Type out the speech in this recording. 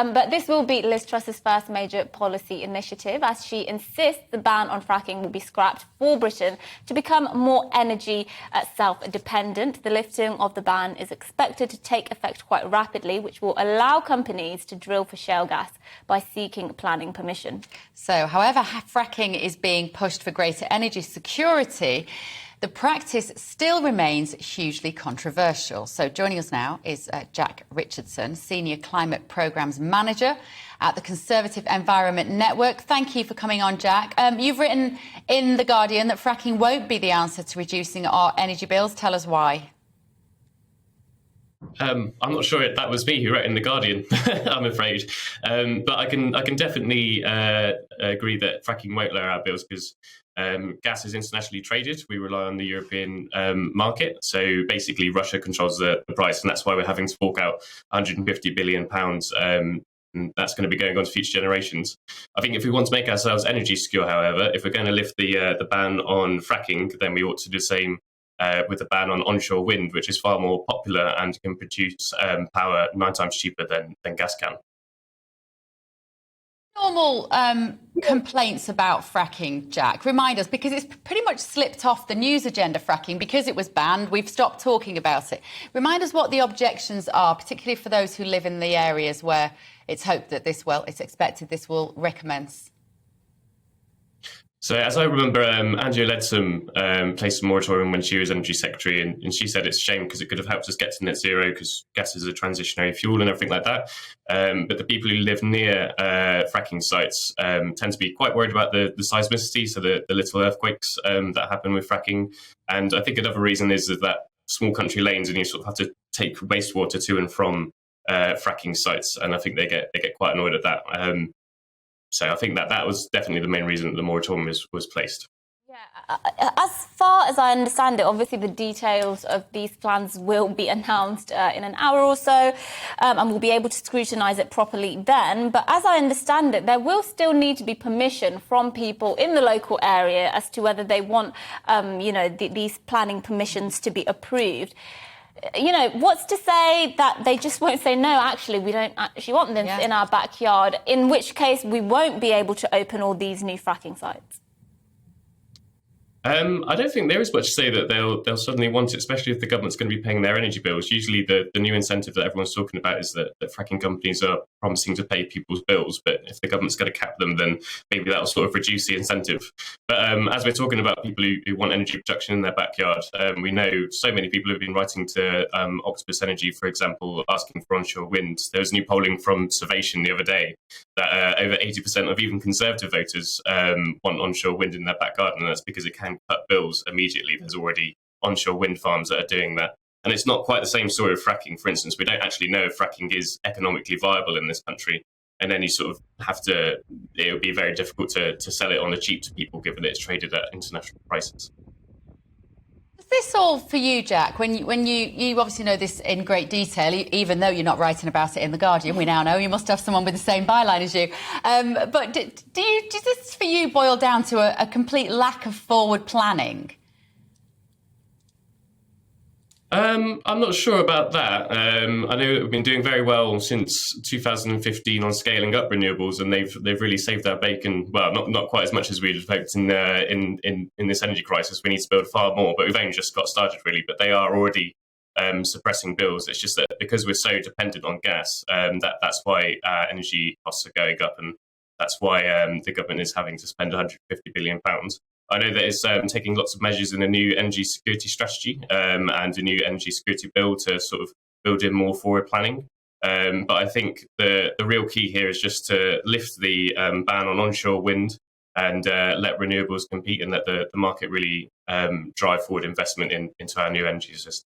But this will be Liz Truss's first major policy initiative, as she insists the ban on fracking will be scrapped for Britain to become more energy self-dependent. The lifting of the ban is expected to take effect quite rapidly, which will allow companies to drill for shale gas by seeking planning permission. So, however, fracking is being pushed for greater energy security, the practice still remains hugely controversial. So joining us now is Jack Richardson, Senior Climate Programmes Manager at the Conservative Environment Network. Thank you for coming on, Jack. You've written in The Guardian that fracking won't be the answer to reducing our energy bills. Tell us why. I'm not sure that was me who wrote in The Guardian, I'm afraid. But I can definitely agree that fracking won't lower our bills because gas is internationally traded. We rely on the European market. So basically, Russia controls the price, and that's why we're having to fork out £150 billion. And that's going to be going on to future generations. I think if we want to make ourselves energy secure, however, if we're going to lift the ban on fracking, then we ought to do the same with a ban on onshore wind, which is far more popular and can produce power 9 times cheaper than gas can. Normal complaints about fracking, Jack? Remind us, because it's pretty much slipped off the news agenda, fracking, because it was banned. We've stopped talking about it. Remind us what the objections are, particularly for those who live in the areas where it's hoped that it's expected this will recommence. So as I remember, Angela Leadsom placed a moratorium when she was Energy Secretary, and she said it's a shame because it could have helped us get to net zero because gas is a transitionary fuel and everything like that. But the people who live near fracking sites tend to be quite worried about the seismicity, so the little earthquakes that happen with fracking. And I think another reason is that small country lanes and you sort of have to take wastewater to and from fracking sites, and I think they get quite annoyed at that. So I think that was definitely the main reason that the moratorium was placed. Yeah, as far as I understand it, obviously the details of these plans will be announced in an hour or so, and we'll be able to scrutinise it properly then. But as I understand it, there will still need to be permission from people in the local area as to whether they want, these planning permissions to be approved. What's to say that they just won't say, no, actually, we don't actually want this in our backyard, in which case we won't be able to open all these new fracking sites? I don't think there is much to say that they'll suddenly want it, especially if the government's going to be paying their energy bills. Usually the new incentive that everyone's talking about is that fracking companies are promising to pay people's bills, but if the government's going to cap them, then maybe that'll sort of reduce the incentive. But as we're talking about people who want energy production in their backyard, we know so many people have been writing to Octopus Energy, for example, asking for onshore wind. There was new polling from Survation the other day that over 80% of even Conservative voters want onshore wind in their back garden, and that's because it can cut bills immediately. There's already onshore wind farms that are doing that. And it's not quite the same story of fracking. For instance, we don't actually know if fracking is economically viable in this country. And then you sort of it would be very difficult to sell it on the cheap to people, given that it's traded at international prices. Is this all for you, Jack? When you obviously know this in great detail, even though you're not writing about it in The Guardian, we now know you must have someone with the same byline as you. But does this for you boil down to a complete lack of forward planning? I'm not sure about that. I know that we've been doing very well since 2015 on scaling up renewables, and they've really saved our bacon. Well, not quite as much as we'd hoped in this energy crisis. We need to build far more, but we've only just got started really. But they are already suppressing bills. It's just that because we're so dependent on gas, that's why our energy costs are going up, and that's why the government is having to spend £150 billion. I know that it's taking lots of measures in a new energy security strategy and a new energy security bill to sort of build in more forward planning. But I think the real key here is just to lift the ban on onshore wind and let renewables compete and let the market really drive forward investment into our new energy system.